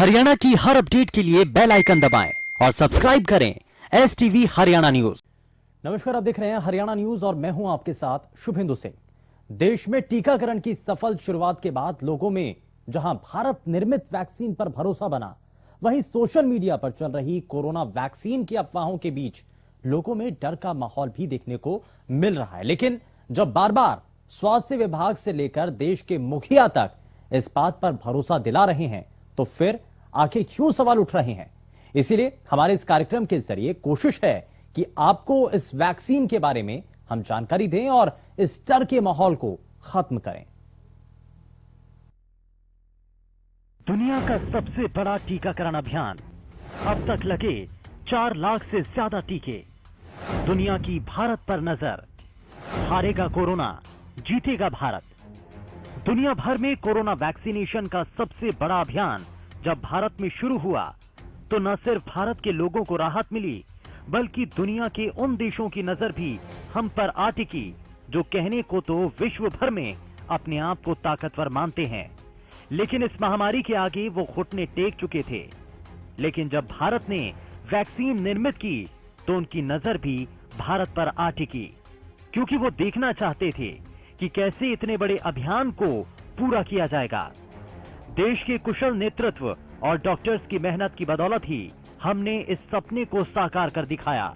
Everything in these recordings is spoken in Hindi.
हरियाणा की हर अपडेट के लिए बेल आइकन दबाएं और सब्सक्राइब करें STV हरियाणा न्यूज। नमस्कार, आप देख रहे हैं हरियाणा न्यूज और मैं हूं आपके साथ शुभेंदु सिंह। देश में टीकाकरण की सफल शुरुआत के बाद लोगों में जहां भारत निर्मित वैक्सीन पर भरोसा बना, वहीं सोशल मीडिया पर चल रही कोरोना वैक्सीन की अफवाहों के बीच लोगों में डर का माहौल भी देखने को मिल रहा है। लेकिन जब बार बार स्वास्थ्य विभाग से लेकर देश के मुखिया तक इस बात पर भरोसा दिला रहे हैं, तो फिर आखिर क्यों सवाल उठ रहे हैं? इसीलिए हमारे इस कार्यक्रम के जरिए कोशिश है कि आपको इस वैक्सीन के बारे में हम जानकारी दें और इस डर के माहौल को खत्म करें। दुनिया का सबसे बड़ा टीकाकरण अभियान, अब तक लगे 4 लाख से ज्यादा टीके। दुनिया की भारत पर नजर, हारेगा कोरोना, जीतेगा भारत। दुनिया भर में कोरोना वैक्सीनेशन का सबसे बड़ा अभियान जब भारत में शुरू हुआ तो न सिर्फ भारत के लोगों को राहत मिली, बल्कि दुनिया के उन देशों की नजर भी हम पर आ टिकी जो कहने को तो विश्व भर में अपने आप को ताकतवर मानते हैं, लेकिन इस महामारी के आगे वो घुटने टेक चुके थे। लेकिन जब भारत ने वैक्सीन निर्मित की तो उनकी नजर भी भारत पर आ टिकी, क्योंकि वो देखना चाहते थे कि कैसे इतने बड़े अभियान को पूरा किया जाएगा। देश के कुशल नेतृत्व और डॉक्टर्स की मेहनत की बदौलत ही हमने इस सपने को साकार कर दिखाया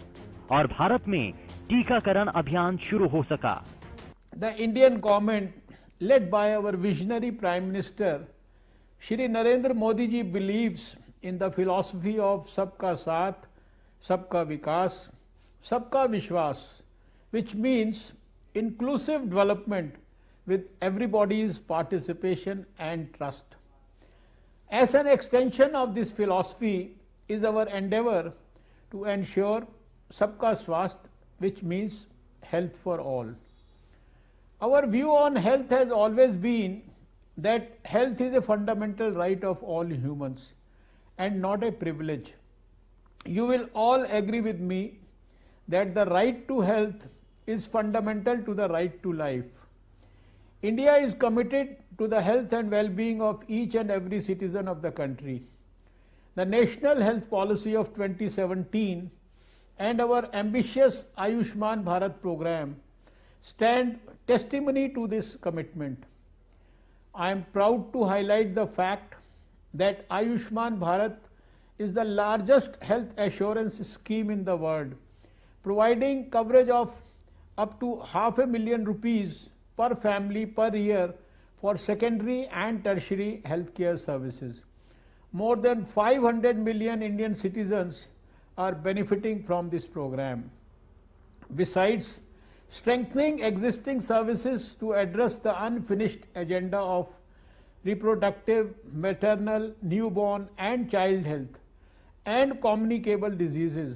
और भारत में टीकाकरण अभियान शुरू हो सका। The Indian government, led by our visionary Prime Minister, Shri Narendra Modi ji, believes in the philosophy of Sabka Saath, Sabka Vikas, Sabka Vishwas, which means inclusive development with everybody's participation and trust. As an extension of this philosophy is our endeavor to ensure Sabka Swasth, which means health for all. Our view on health has always been that health is a fundamental right of all humans and not a privilege. You will all agree with me that the right to health is fundamental to the right to life. India is committed to the health and well-being of each and every citizen of the country. The National Health Policy of 2017 and our ambitious Ayushman Bharat program stand testimony to this commitment. I am proud to highlight the fact that Ayushman Bharat is the largest health assurance scheme in the world, providing coverage of up to ₹500,000 per family per year for secondary and tertiary healthcare services. More than 500 million Indian citizens are benefiting from this program. Besides, strengthening existing services to address the unfinished agenda of reproductive, maternal, newborn and child health and communicable diseases,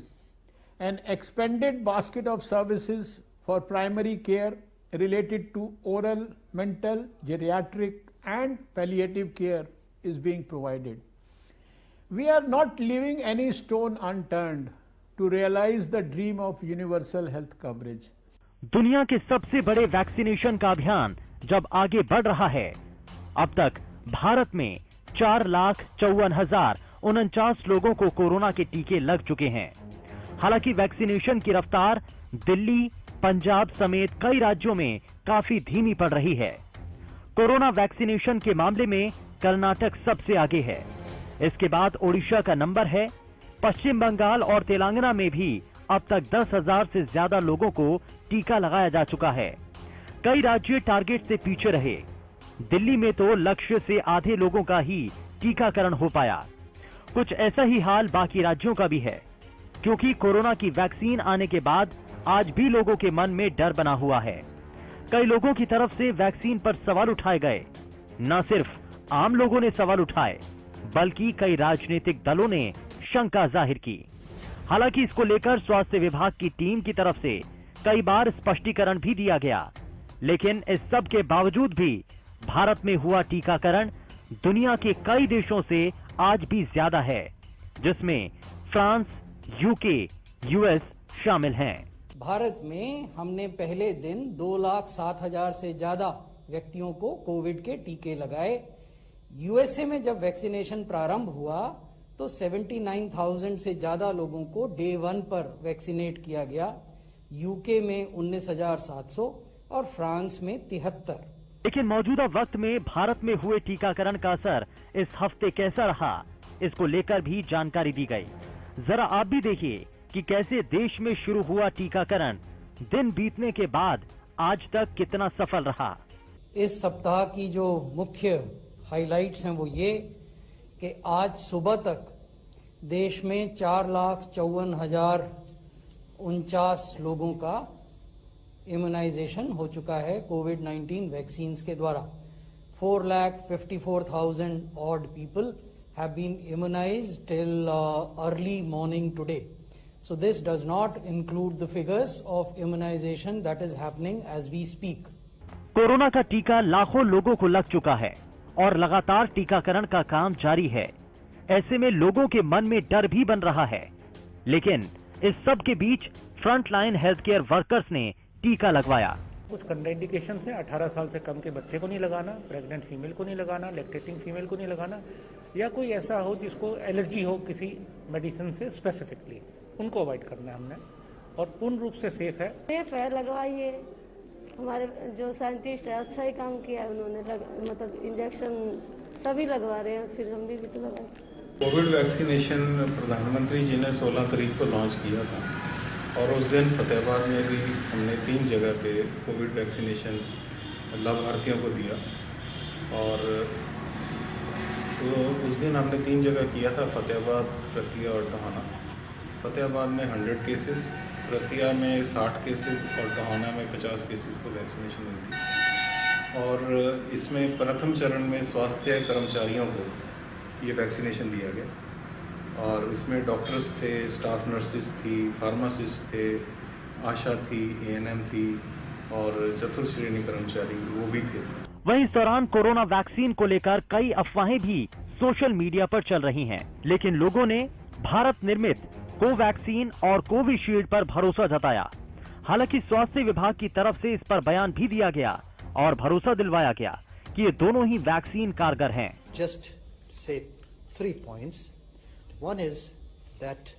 an expanded basket of services for primary care related to oral, mental, geriatric and palliative care is being provided. We are not leaving any stone unturned to realize the dream of universal health coverage. दुनिया के सबसे बड़े वैक्सीनेशन का अभियान जब आगे बढ़ रहा है, अब तक भारत में 4,54,049 लोगों को कोरोना के टीके लग चुके हैं। हालांकि वैक्सीनेशन की रफ्तार दिल्ली, पंजाब समेत कई राज्यों में काफी धीमी पड़ रही है। कोरोना वैक्सीनेशन के मामले में कर्नाटक सबसे आगे है, इसके बाद ओडिशा का नंबर है। पश्चिम बंगाल और तेलंगाना में भी अब तक 10,000 से ज्यादा लोगों को टीका लगाया जा चुका है। कई राज्य टारगेट से पीछे रहे। दिल्ली में तो लक्ष्य से आधे लोगों का ही टीकाकरण हो पाया। कुछ ऐसा ही हाल बाकी राज्यों का भी है, क्योंकि कोरोना की वैक्सीन आने के बाद आज भी लोगों के मन में डर बना हुआ है। कई लोगों की तरफ से वैक्सीन पर सवाल उठाए गए। न सिर्फ आम लोगों ने सवाल उठाए, बल्कि कई राजनीतिक दलों ने शंका जाहिर की। हालांकि इसको लेकर स्वास्थ्य विभाग की टीम की तरफ से कई बार स्पष्टीकरण भी दिया गया, लेकिन इस सब के बावजूद भी भारत में हुआ टीकाकरण दुनिया के कई देशों से आज भी ज्यादा है, जिसमें फ्रांस, यूके, यूएस शामिल हैं। भारत में हमने पहले दिन 2,07,000 से ज्यादा व्यक्तियों को कोविड के टीके लगाए। यूएसए में जब वैक्सीनेशन प्रारंभ हुआ तो 79,000 से ज्यादा लोगों को डे 1 पर वैक्सीनेट किया गया, यूके में 19,700 और फ्रांस में 73। लेकिन मौजूदा वक्त में भारत में हुए टीकाकरण का असर इस हफ्ते कैसा रहा, इसको लेकर भी जानकारी दी गई। जरा आप भी देखिए कि कैसे देश में शुरू हुआ टीकाकरण दिन बीतने के बाद आज तक कितना सफल रहा। इस सप्ताह की जो मुख्य हाइलाइट्स हैं वो ये कि आज सुबह तक देश में 4,54,049 लोगों का इम्यूनाइजेशन हो चुका है कोविड-19 वैक्सीन के द्वारा। 4,54,000 odd people have been immunized till early morning today. So this does not include the figures of immunization that is happening as we speak. Corona का टीका लाखों लोगों को लग चुका है और लगातार टीकाकरण का काम जारी है। ऐसे में लोगों के मन में डर भी बन रहा है, लेकिन इस सब के बीच फ्रंटलाइन हेल्थ केयर वर्कर्स ने टीका लगवाया। कुछ कंट्राइंडिकेशन है, 18 साल से कम के बच्चे को नहीं लगाना, प्रेग्नेंट फीमेल को नहीं लगाना, लैक्टेटिंग फीमेल को नहीं लगाना, या कोई ऐसा हो जिसको एलर्जी हो किसी मेडिसिन से स्पेसिफिकली, उनको अवॉइड करना है हमने, और पूर्ण रूप से सेफ है। लगवाइए, हमारे जो साइंटिस्ट है अच्छा ही काम किया है उन्होंने, मतलब इंजेक्शन सभी लगवा रहे हैं, फिर हम भी तो लगाए। कोविड वैक्सीनेशन प्रधानमंत्री जी ने 16 तारीख को लॉन्च किया था और उस दिन फतेहाबाद में भी हमने 3 जगह पे कोविड वैक्सीनेशन लाभार्थियों को दिया। और तो उस दिन हमने 3 जगह किया था, फतेहाबाद, रतिया और टोहाना। फतेहाबाद में 100 केसेस, रतिया में 60 केसेस और टोहाना में 50 केसेस को वैक्सीनेशन मिली। और इसमें प्रथम चरण में स्वास्थ्य कर्मचारियों को ये वैक्सीनेशन दिया गया और इसमें डॉक्टर्स थे, स्टाफ नर्सेस थी, फार्मासिस्ट थे, आशा थी, एएनएम थी और चतुर्थ श्रेणी कर्मचारी वो भी थे। वहीं इस दौरान कोरोना वैक्सीन को लेकर कई अफवाहें भी सोशल मीडिया पर चल रही हैं, लेकिन लोगों ने भारत निर्मित कोवैक्सीन और कोविशील्ड पर भरोसा जताया। हालांकि स्वास्थ्य विभाग की तरफ से इस पर बयान भी दिया गया और भरोसा दिलवाया गया कि ये दोनों ही वैक्सीन कारगर हैं। Just say 3 points. One is that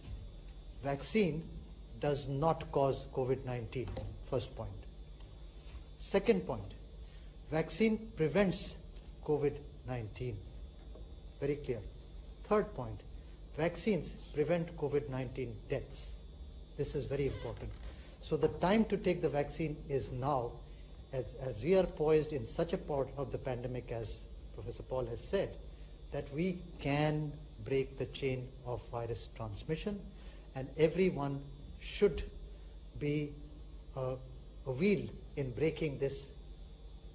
vaccine does not cause COVID-19, first point. Second point, vaccine prevents COVID-19, very clear. Third point, vaccines prevent COVID-19 deaths. This is very important. So the time to take the vaccine is now, as we are poised in such a part of the pandemic, as Professor Paul has said, that we can break the chain of virus transmission, and everyone should be a wheel in breaking this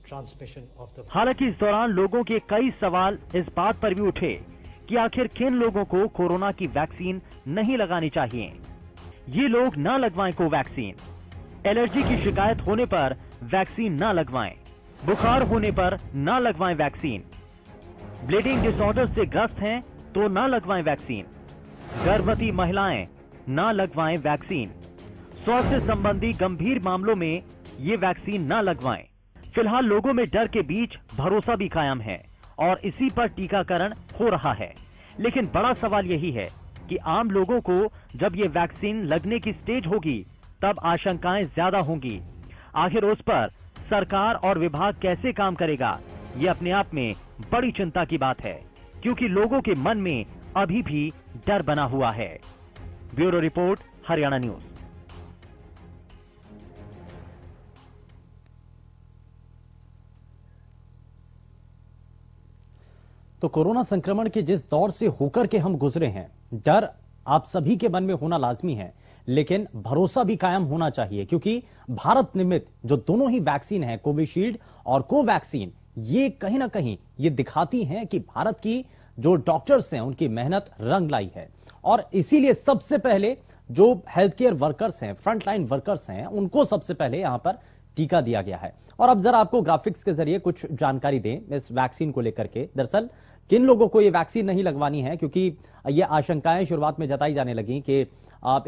transmission of the virus. हालांकि इस दौरान लोगों के कई सवाल इस बात पर भी उठे कि आखिर किन लोगों को कोरोना की वैक्सीन नहीं लगानी चाहिए। ये लोग ना लगवाएं कोवैक्सीन, एलर्जी की शिकायत होने पर वैक्सीन ना लगवाएं, बुखार होने पर ना लगवाएं वैक्सीन, ब्लीडिंग डिसऑर्डर से ग्रस्त हैं तो ना लगवाएं वैक्सीन, गर्भवती महिलाएं ना लगवाएं वैक्सीन, स्वास्थ्य संबंधी गंभीर मामलों में ये वैक्सीन ना लगवाएं। फिलहाल लोगों में डर के बीच भरोसा भी कायम है और इसी पर टीकाकरण हो रहा है। लेकिन बड़ा सवाल यही है कि आम लोगों को जब ये वैक्सीन लगने की स्टेज होगी तब आशंकाएं ज्यादा होंगी। आखिर उस पर सरकार और विभाग कैसे काम करेगा, ये अपने आप में बड़ी चिंता की बात है, क्योंकि लोगों के मन में अभी भी डर बना हुआ है। Bureau report, Haryana news. तो कोरोना संक्रमण के जिस दौर से होकर के हम गुजरे हैं, डर आप सभी के मन में होना लाजमी है, लेकिन भरोसा भी कायम होना चाहिए, क्योंकि भारत निर्मित जो दोनों ही वैक्सीन है, कोविशील्ड और कोवैक्सीन, ये कहीं ना कहीं ये दिखाती हैं कि भारत की जो डॉक्टर्स हैं उनकी मेहनत रंग लाई है। और इसीलिए सबसे पहले जो हेल्थ केयर वर्कर्स हैं, फ्रंटलाइन वर्कर्स हैं, उनको सबसे पहले यहां पर टीका दिया गया है। और अब जरा आपको ग्राफिक्स के जरिए कुछ जानकारी दें इस वैक्सीन को लेकर के। दरअसल किन लोगों को ये वैक्सीन नहीं लगवानी है, क्योंकि ये आशंकाएं शुरुआत में जताई जाने लगी कि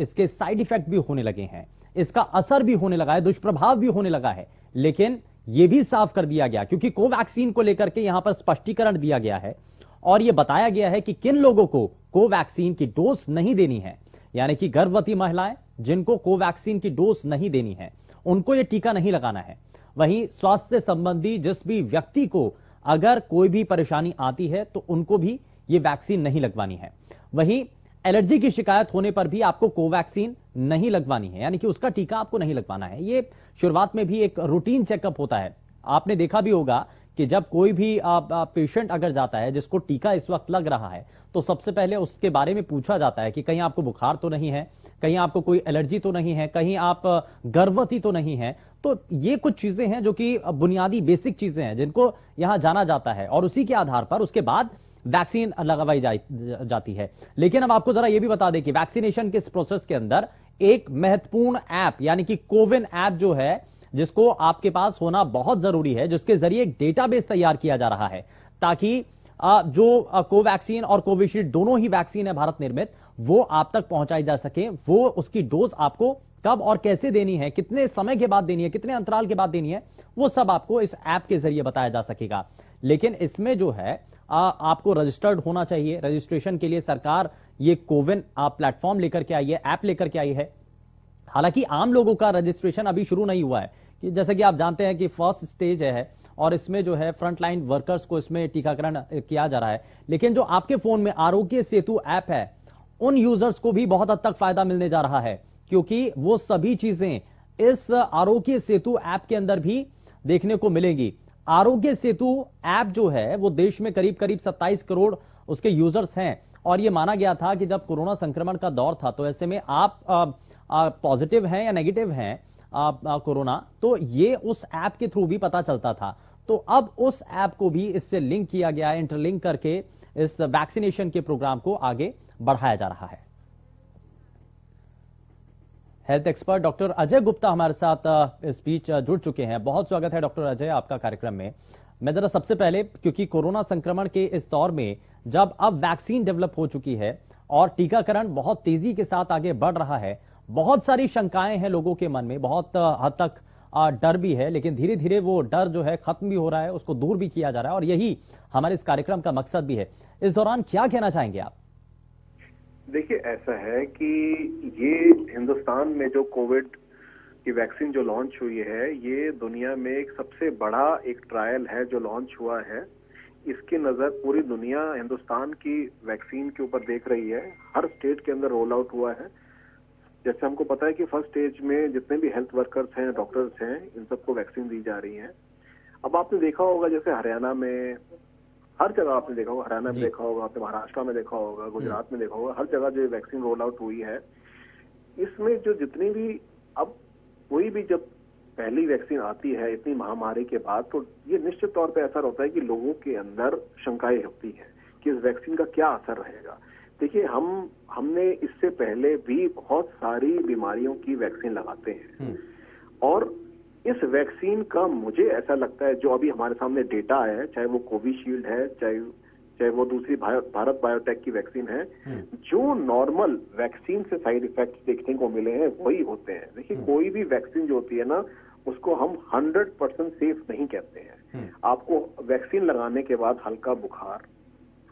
इसके साइड इफेक्ट भी होने लगे हैं, इसका असर भी होने लगा है, दुष्प्रभाव भी होने लगा है। लेकिन यह भी साफ कर दिया गया, क्योंकि कोवैक्सीन को लेकर के यहां पर स्पष्टीकरण दिया गया है और यह बताया गया है कि किन लोगों को कोवैक्सीन की डोज नहीं देनी है, यानी कि गर्भवती महिलाएं जिनको कोवैक्सीन की डोज नहीं देनी है उनको यह टीका नहीं लगाना है। वहीं स्वास्थ्य संबंधी जिस भी व्यक्ति को अगर कोई भी परेशानी आती है तो उनको भी यह वैक्सीन नहीं लगवानी है। वहीं एलर्जी की शिकायत होने पर भी आपको कोवैक्सीन नहीं लगवानी है, यानी कि उसका टीका आपको नहीं लगवाना है। ये शुरुआत में भी एक रूटीन चेकअप होता है। आपने देखा भी होगा कि जब कोई भी पेशेंट अगर जाता है जिसको टीका इस वक्त लग रहा है तो सबसे पहले उसके बारे में पूछा जाता है कि कहीं आपको बुखार तो नहीं है, कहीं आपको कोई एलर्जी तो नहीं है, कहीं आप गर्भवती तो नहीं है। तो ये कुछ चीजें हैं जो कि बुनियादी बेसिक चीजें हैं जिनको यहां जाना जाता है और उसी के आधार पर उसके बाद वैक्सीन लगवाई जाती है। लेकिन अब आपको जरा यह भी बता दें कि वैक्सीनेशन के इस प्रोसेस के अंदर एक महत्वपूर्ण ऐप यानी कि कोविन ऐप जो है जिसको आपके पास होना बहुत जरूरी है, जिसके जरिए एक डेटाबेस तैयार किया जा रहा है ताकि जो कोवैक्सीन और कोविशील्ड दोनों ही वैक्सीन है भारत निर्मित, वो आप तक पहुंचाई जा सके। वो उसकी डोज आपको कब और कैसे देनी है, कितने समय के बाद देनी है, कितने अंतराल के बाद देनी है, वो सब आपको इस ऐप के जरिए बताया जा सकेगा। लेकिन इसमें जो है आपको रजिस्टर्ड होना चाहिए। रजिस्ट्रेशन के लिए सरकार ये कोविन प्लेटफॉर्म लेकर के आई है, ऐप लेकर के आई है। हालांकि आम लोगों का रजिस्ट्रेशन अभी शुरू नहीं हुआ है, कि जैसे कि आप जानते हैं कि फर्स्ट स्टेज है और इसमें जो है फ्रंटलाइन वर्कर्स को इसमें टीकाकरण किया जा रहा है। लेकिन जो आपके फोन में आरोग्य सेतु ऐप है उन यूजर्स को भी बहुत हद तक फायदा मिलने जा रहा है, क्योंकि वो सभी चीजें इस आरोग्य सेतु ऐप के अंदर भी देखने को मिलेंगी। आरोग्य सेतु ऐप जो है वो देश में करीब करीब 27 करोड़ उसके यूजर्स हैं और ये माना गया था कि जब कोरोना संक्रमण का दौर था तो ऐसे में आप पॉजिटिव हैं या नेगेटिव हैं कोरोना, तो ये उस ऐप के थ्रू भी पता चलता था। तो अब उस ऐप को भी इससे लिंक किया गया है, इंटरलिंक करके इस वैक्सीनेशन के प्रोग्राम को आगे बढ़ाया जा रहा है। Health expert doctor Ajay Gupta हमारे साथ इस बीच जुड़ चुके हैं। बहुत स्वागत है डॉक्टर अजय आपका कार्यक्रम में। मैं जरा सबसे पहले, क्योंकि कोरोना संक्रमण के इस दौर में जब अब वैक्सीन डेवलप हो चुकी है और टीकाकरण बहुत तेजी के साथ आगे बढ़ रहा है, बहुत सारी शंकाएं हैं लोगों के मन में, बहुत हद तक डर भी है, लेकिन धीरे धीरे वो डर जो है खत्म भी हो रहा है, उसको दूर भी किया जा रहा है और यही हमारे इस कार्यक्रम का मकसद भी है। इस दौरान क्या कहना चाहेंगे आप? देखिए, ऐसा है कि ये हिंदुस्तान में जो कोविड की वैक्सीन जो लॉन्च हुई है, ये दुनिया में एक सबसे बड़ा एक ट्रायल है जो लॉन्च हुआ है। इसकी नजर पूरी दुनिया हिंदुस्तान की वैक्सीन के ऊपर देख रही है। हर स्टेट के अंदर रोल आउट हुआ है। जैसे हमको पता है कि फर्स्ट स्टेज में जितने भी हेल्थ वर्कर्स हैं, डॉक्टर्स हैं, इन सबको वैक्सीन दी जा रही है। अब आपने देखा होगा जैसे हरियाणा में, हर जगह आपने देखा होगा, हरियाणा में देखा होगा, आपने महाराष्ट्र में देखा होगा, गुजरात में देखा होगा, हर जगह जो वैक्सीन रोल आउट हुई है, इसमें जो जितनी भी, अब कोई भी जब पहली वैक्सीन आती है इतनी महामारी के बाद, तो ये निश्चित तौर पे असर होता है कि लोगों के अंदर शंकाएं होती है कि इस वैक्सीन का क्या असर रहेगा। देखिए, हमने इससे पहले भी बहुत सारी बीमारियों की वैक्सीन लगाते हैं और इस वैक्सीन का मुझे ऐसा लगता है जो अभी हमारे सामने डेटा है, चाहे वो कोविशील्ड है, चाहे वो दूसरी भारत बायोटेक की वैक्सीन है, जो नॉर्मल वैक्सीन से साइड इफेक्ट्स देखने को मिले हैं वही होते हैं। देखिए, कोई भी वैक्सीन जो होती है ना, उसको हम 100% सेफ नहीं कहते हैं। आपको वैक्सीन लगाने के बाद हल्का बुखार,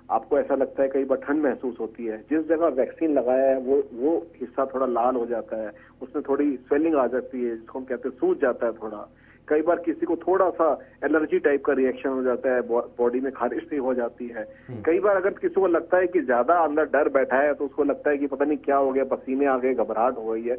आपको ऐसा लगता है कई बार ठंड महसूस होती है, जिस जगह वैक्सीन लगाया है वो हिस्सा थोड़ा लाल हो जाता है, उसमें थोड़ी स्वेलिंग आ जाती है, जिसको हम कहते हैं सूज जाता है थोड़ा। कई बार किसी को थोड़ा सा एलर्जी टाइप का रिएक्शन हो जाता है, बॉडी में खारिश सी हो जाती है। कई बार अगर किसी को लगता है कि ज्यादा अंदर डर बैठा है तो उसको लगता है कि पता नहीं क्या हो गया, पसीने आ गए, घबराहट हो गई है।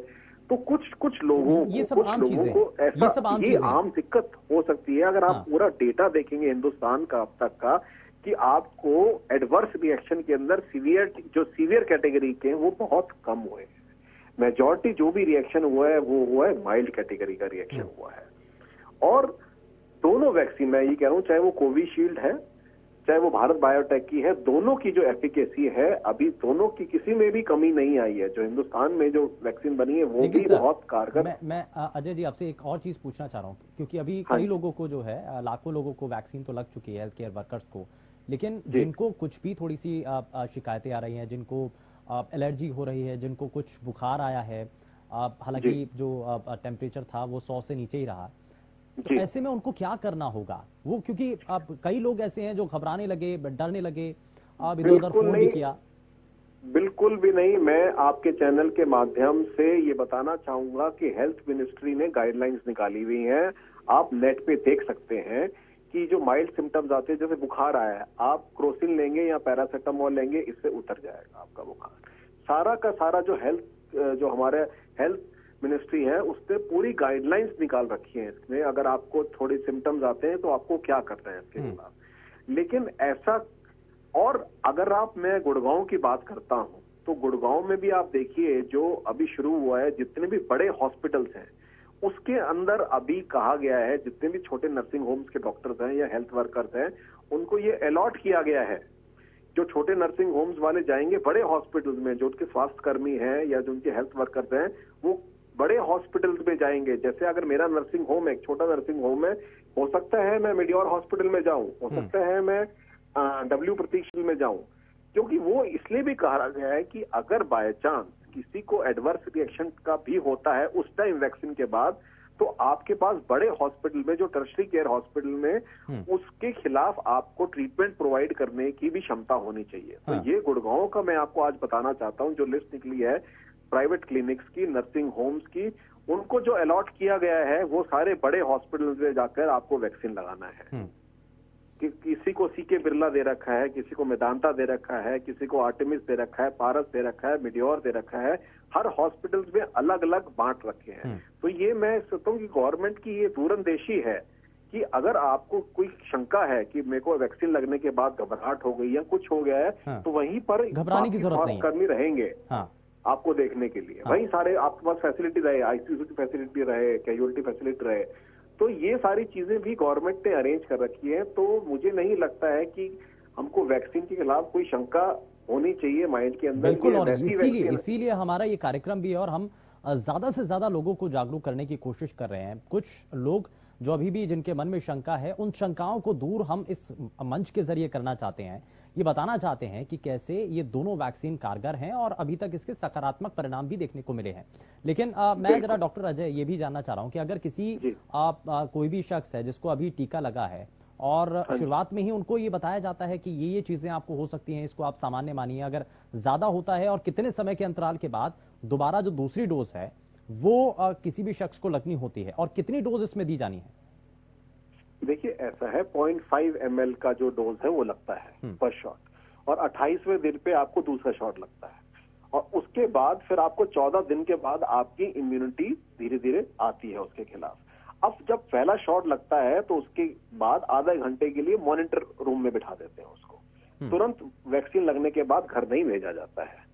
तो कुछ लोगों को ऐसा, ये आम दिक्कत हो सकती है। अगर आप पूरा डेटा देखेंगे हिंदुस्तान का अब तक का, कि आपको एडवर्स रिएक्शन के अंदर सीवियर कैटेगरी के वो बहुत कम हुए हैं। मेजॉरिटी जो भी रिएक्शन हुआ है वो हुआ है माइल्ड कैटेगरी का रिएक्शन हुआ है। और दोनों वैक्सीन, मैं ये कह रहा हूं, चाहे वो कोविशील्ड है चाहे वो भारत बायोटेक की है, दोनों की जो एफिकेसी है अभी दोनों की किसी में भी कमी नहीं आई है। जो हिंदुस्तान में जो वैक्सीन बनी है वो भी बहुत कारगर। मैं अजय जी आपसे एक और चीज पूछना चाह रहा हूँ, क्योंकि अभी कई लोगों को जो है, लाखों लोगों को वैक्सीन तो लग चुकी है, हेल्थ केयर वर्कर्स को, लेकिन जिनको कुछ भी थोड़ी सी शिकायतें आ रही हैं, जिनको एलर्जी हो रही है, जिनको कुछ बुखार आया है, हालांकि जो टेम्परेचर था वो 100 से नीचे ही रहा, तो ऐसे में उनको क्या करना होगा वो, क्योंकि अब कई लोग ऐसे हैं जो घबराने लगे, डरने लगे, अब इधर उधर फोन भी किया। बिल्कुल भी नहीं। मैं आपके चैनल के माध्यम से ये बताना चाहूंगा कि हेल्थ मिनिस्ट्री ने गाइडलाइंस निकाली हुई हैं, आप नेट पे देख सकते हैं कि जो माइल्ड सिम्टम्स आते हैं, जैसे बुखार आया है, आप क्रोसिन लेंगे या पैरासीटामोल लेंगे, इससे उतर जाएगा आपका बुखार। सारा का सारा जो हमारे हेल्थ मिनिस्ट्री है उसने पूरी गाइडलाइंस निकाल रखी है इसमें, अगर आपको थोड़े सिम्टम्स आते हैं तो आपको क्या करना है इसके खिलाफ। लेकिन ऐसा, और अगर मैं गुड़गांव की बात करता हूं तो गुड़गांव में भी आप देखिए जो अभी शुरू हुआ है, जितने भी बड़े हॉस्पिटल्स हैं उसके अंदर अभी कहा गया है, जितने भी छोटे नर्सिंग होम्स के डॉक्टर्स हैं या हेल्थ वर्कर्स हैं उनको ये अलॉट किया गया है। जो छोटे नर्सिंग होम्स वाले जाएंगे बड़े हॉस्पिटल्स में, जो उनके स्वास्थ्य कर्मी हैं या जो उनके हेल्थ वर्कर्स हैं वो बड़े हॉस्पिटल्स में जाएंगे। जैसे अगर मेरा नर्सिंग होम है, एक छोटा नर्सिंग होम है, हो सकता है मैं मेडियोर हॉस्पिटल में जाऊं, हो सकता है मैं डब्ल्यू प्रतीक्षित में जाऊं, क्योंकि वो इसलिए भी कहा गया है कि अगर बाय चांस किसी को एडवर्स रिएक्शन का भी होता है उस टाइम वैक्सीन के बाद, तो आपके पास बड़े हॉस्पिटल में, जो टर्शरी केयर हॉस्पिटल में, उसके खिलाफ आपको ट्रीटमेंट प्रोवाइड करने की भी क्षमता होनी चाहिए। तो ये गुड़गांव का मैं आपको आज बताना चाहता हूं, जो लिस्ट निकली है प्राइवेट क्लिनिक्स की, नर्सिंग होम्स की, उनको जो अलॉट किया गया है वो सारे बड़े हॉस्पिटल में जाकर आपको वैक्सीन लगाना है। कि किसी को सीके बिरला दे रखा है, किसी को मेदांता दे रखा है, किसी को आर्टेमिस दे रखा है, पारस दे रखा है, मेडियोर दे रखा है, हर हॉस्पिटल्स में अलग अलग बांट रखे हैं। तो ये मैं सोचता हूँ कि गवर्नमेंट की ये दूरंदेशी है कि अगर आपको कोई शंका है कि मेरे को वैक्सीन लगने के बाद घबराहट हो गई या कुछ हो गया है, तो वहीं पर घबराने की जरूरत नहीं है, कर्मी रहेंगे आपको देखने के लिए। वहीं सारे आपके पास फैसिलिटी रहे, आईसीयू की फैसिलिटी रहे, कैजुअलिटी फैसिलिटी रहे, तो ये सारी चीजें भी गवर्नमेंट ने अरेंज कर रखी है। तो मुझे नहीं लगता है कि हमको वैक्सीन के खिलाफ कोई शंका होनी चाहिए माइंड के अंदर। बिल्कुल, और इसीलिए हमारा ये कार्यक्रम भी है और हम ज्यादा से ज्यादा लोगों को जागरूक करने की कोशिश कर रहे हैं। कुछ लोग जो अभी भी जिनके मन में शंका है, उन शंकाओं को दूर हम इस मंच के जरिए करना चाहते हैं। ये बताना चाहते हैं कि कैसे ये दोनों वैक्सीन कारगर हैं और अभी तक इसके सकारात्मक परिणाम भी देखने को मिले हैं। लेकिन मैं जरा डॉक्टर अजय ये भी जानना चाह रहा हूं कि अगर किसी कोई भी शख्स है जिसको अभी टीका लगा है और शुरुआत में ही उनको ये बताया जाता है कि ये चीजें आपको हो सकती हैं, इसको आप सामान्य मानिए, अगर ज्यादा होता है और कितने समय के अंतराल के बाद दोबारा जो दूसरी डोज है वो किसी भी शख्स को लगनी होती है और कितनी डोज इसमें दी जानी है? देखिए ऐसा है, 0.5 ml का जो डोज है वो लगता है पर शॉट, और 28वें दिन पे आपको दूसरा शॉट लगता है, और उसके बाद फिर आपको 14 दिन के बाद आपकी इम्यूनिटी धीरे धीरे आती है उसके खिलाफ। अब जब पहला शॉट लगता है तो उसके बाद आधा घंटे के लिए मॉनिटर रूम में बिठा देते हैं उसको, तुरंत वैक्सीन लगने के बाद घर नहीं भेजा जाता है।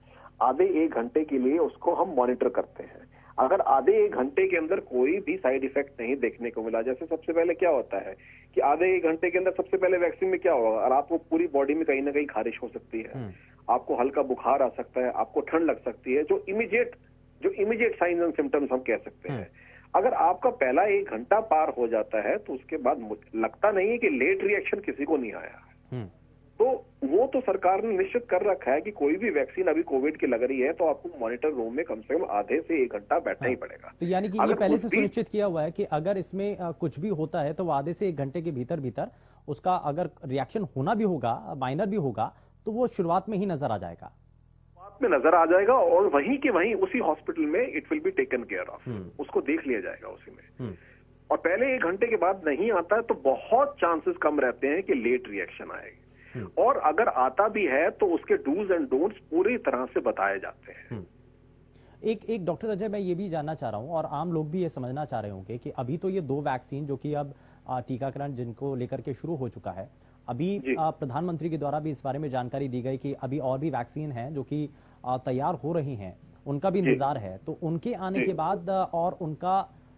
आधे 1 घंटे के लिए उसको हम मॉनिटर करते हैं। अगर आधे 1 घंटे के अंदर कोई भी साइड इफेक्ट नहीं देखने को मिला, जैसे सबसे पहले क्या होता है कि आधे 1 घंटे के अंदर सबसे पहले वैक्सीन में क्या होगा, और आपको पूरी बॉडी में कहीं ना कहीं खारिश हो सकती है, आपको हल्का बुखार आ सकता है, आपको ठंड लग सकती है, जो इमीडिएट साइंस एंड सिम्टम्स हम कह सकते हैं। अगर आपका पहला 1 घंटा पार हो जाता है तो उसके बाद लगता नहीं है कि लेट रिएक्शन किसी को नहीं आया। तो वो तो सरकार ने निश्चित कर रखा है कि कोई भी वैक्सीन अभी कोविड की लग रही है तो आपको मॉनिटर रूम में कम से कम आधे से 1 घंटा बैठना ही पड़ेगा। तो यानी कि ये पहले से सुनिश्चित किया हुआ है कि अगर इसमें कुछ भी होता है तो वो आधे से 1 घंटे के भीतर उसका अगर रिएक्शन होना भी होगा, माइनर भी होगा, तो वो शुरुआत में ही नजर आ जाएगा, और वहीं के वहीं उसी हॉस्पिटल में it will be taken care of, उसको देख लिया जाएगा उसी में। और पहले 1 घंटे के बाद नहीं आता है तो बहुत चांसेस कम रहते हैं कि लेट रिएक्शन आएगी, और अगर आता भी है तो उसके डूज एंड डोंट्स पूरी तरह से बताए जाते हैं। एक डॉक्टर अजय मैं ये भी जानना चाह रहा हूं और आम लोग भी ये समझना चाह रहे होंगे कि अभी तो ये 2 वैक्सीन जो कि अब टीकाकरण जिनको लेकर के शुरू हो चुका है, अभी प्रधानमंत्री के द्वारा भी इस बारे में जानकारी दी गई कि अभी और भी वैक्सीन हैं जो कि तैयार हो रही हैं, उनका भी इंतजार है। तो उनके आने के बाद और उनका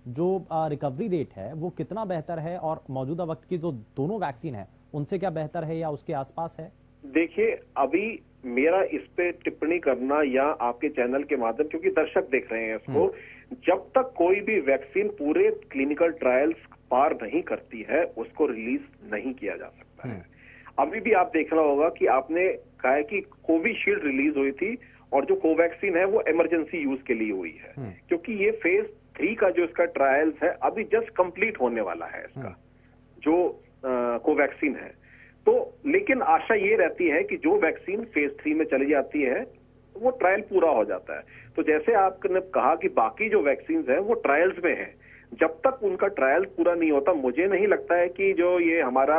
जो रिकवरी रेट है वो कितना बेहतर है, और मौजूदा वक्त की जो दोनों वैक्सीन है उनसे क्या बेहतर है या उसके आसपास है? देखिए अभी मेरा इस पे टिप्पणी करना या आपके चैनल के माध्यम, क्योंकि दर्शक देख रहे हैं इसको, जब तक कोई भी वैक्सीन पूरे क्लिनिकल ट्रायल्स पार नहीं करती है उसको रिलीज नहीं किया जा सकता है। अभी भी आप देखना होगा कि आपने कहा है कि कोविशील्ड रिलीज हुई थी और जो कोवैक्सीन है वो इमरजेंसी यूज के लिए हुई है, क्योंकि ये फेज 3 का जो इसका ट्रायल्स है अभी जस्ट कंप्लीट होने वाला है इसका, जो कोवैक्सीन है। तो लेकिन आशा ये रहती है कि जो वैक्सीन फेज 3 में चली जाती है वो ट्रायल पूरा हो जाता है। तो जैसे आपने कहा कि बाकी जो वैक्सीन है वो ट्रायल्स में है, जब तक उनका ट्रायल पूरा नहीं होता मुझे नहीं लगता है कि जो ये हमारा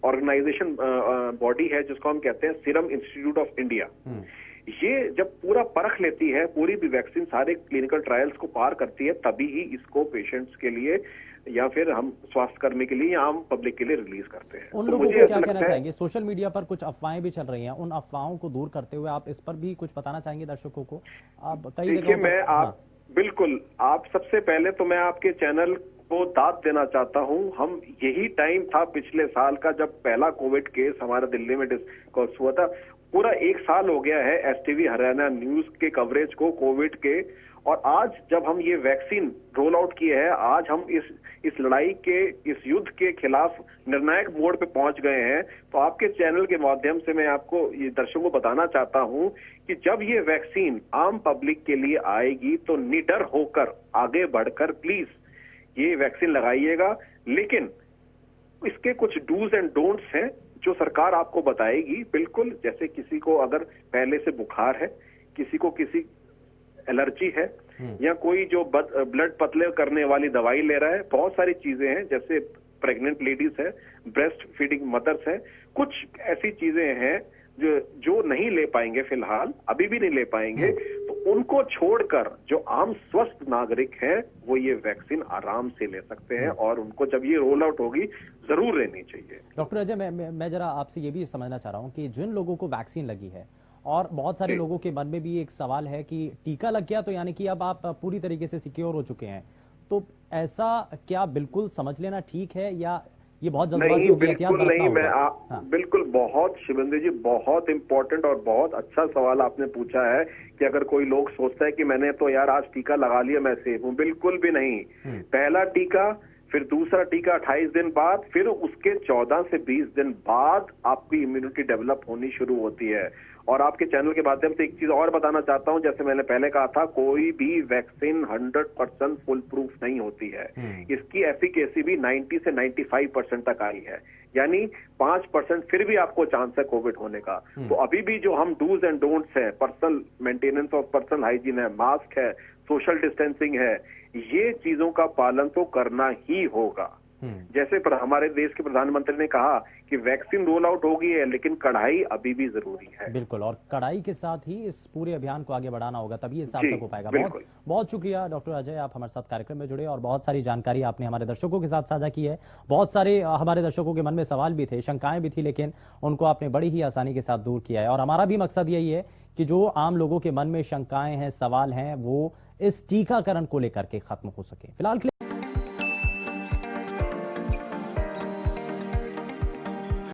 ऑर्गेनाइजेशन बॉडी है जिसको हम कहते हैं सीरम इंस्टीट्यूट ऑफ इंडिया, ये जब पूरा परख लेती है, पूरी भी वैक्सीन सारे क्लिनिकल ट्रायल्स को पार करती है, तभी ही इसको पेशेंट्स के लिए या फिर हम स्वास्थ्य कर्मी के लिए या आम पब्लिक के लिए रिलीज करते हैं। उन लोगों को क्या कहना चाहेंगे? सोशल मीडिया पर कुछ अफवाहें भी चल रही हैं, उन अफवाहों को दूर करते हुए आप इस पर भी कुछ बताना चाहेंगे दर्शकों को? आप कई जगह बिल्कुल, आप सबसे पहले तो मैं आपके चैनल को दाद देना चाहता हूं। हम यही टाइम था पिछले साल का जब पहला कोविड केस हमारे दिल्ली में डिस्कस हुआ था। पूरा 1 साल हो गया है एसटीवी हरियाणा न्यूज के कवरेज को कोविड के, और आज जब हम ये वैक्सीन रोल आउट किए हैं, आज हम इस लड़ाई के, इस युद्ध के खिलाफ निर्णायक मोड़ पे पहुंच गए हैं। तो आपके चैनल के माध्यम से मैं आपको ये दर्शकों को बताना चाहता हूं कि जब ये वैक्सीन आम पब्लिक के लिए आएगी तो निडर होकर आगे बढ़कर प्लीज ये वैक्सीन लगाइएगा। लेकिन इसके कुछ डूज एंड डोंट्स हैं जो सरकार आपको बताएगी। बिल्कुल, जैसे किसी को अगर पहले से बुखार है, किसी को किसी एलर्जी है, या कोई जो ब्लड पतले करने वाली दवाई ले रहा है, बहुत सारी चीजें हैं, जैसे प्रेग्नेंट लेडीज है, ब्रेस्ट फीडिंग मदर्स है, कुछ ऐसी चीजें हैं जो नहीं ले पाएंगे, फिलहाल अभी भी नहीं ले पाएंगे। तो उनको छोड़कर जो आम स्वस्थ नागरिक हैं वो ये वैक्सीन आराम से ले सकते हैं, और उनको जब ये रोल आउट होगी जरूर लेनी चाहिए। डॉक्टर अजय, मैं जरा आपसे ये भी समझना चाह रहा हूँ कि जिन लोगों को वैक्सीन लगी है, और बहुत सारे लोगों के मन में भी एक सवाल है कि टीका लग गया तो यानी कि अब आप पूरी तरीके से सिक्योर हो चुके हैं, तो ऐसा क्या बिल्कुल समझ लेना ठीक है या ये बहुत जल्दबाजी होगी? बिल्कुल नहीं, बिल्कुल, बहुत शिवेंद्र जी, बहुत इंपॉर्टेंट और बहुत अच्छा सवाल आपने पूछा है कि अगर कोई लोग सोचता है कि मैंने तो यार आज टीका लगा लिया मैं सेफ हूं, बिल्कुल भी नहीं। पहला टीका, फिर दूसरा टीका 28 दिन बाद, फिर उसके 14 से 20 दिन बाद आपकी इम्यूनिटी डेवलप होनी शुरू होती है। और आपके चैनल के माध्यम से एक चीज और बताना चाहता हूं, जैसे मैंने पहले कहा था, कोई भी वैक्सीन 100% फुल प्रूफ नहीं होती है। इसकी एफिकेसी भी 90 से 95% तक आई है, यानी 5% फिर भी आपको चांस है कोविड होने का। तो अभी भी जो हम डूज एंड डोंट्स है, personal maintenance of personal hygiene है, मास्क है, सोशल डिस्टेंसिंग है, ये चीजों का पालन तो करना ही होगा। जैसे हमारे देश के प्रधानमंत्री ने कहा कि वैक्सीन रोल आउट हो गई है, लेकिन कढ़ाई अभी भी जरूरी है। बिल्कुल, और कढ़ाई के साथ ही इस पूरे अभियान को आगे बढ़ाना होगा, तभी ये सार्थक हो पाएगा। बहुत बहुत शुक्रिया डॉक्टर अजय, आप हमारे साथ कार्यक्रम में जुड़े और बहुत सारी जानकारी आपने हमारे दर्शकों के साथ साझा की है। बहुत सारे हमारे दर्शकों के मन में सवाल भी थे, शंकाएं भी थी, लेकिन उनको आपने बड़ी ही आसानी के साथ दूर किया है। और हमारा भी मकसद यही है कि जो आम लोगों के मन में शंकाएं हैं, सवाल हैं, वो इस टीकाकरण को लेकर के खत्म हो सके। फिलहाल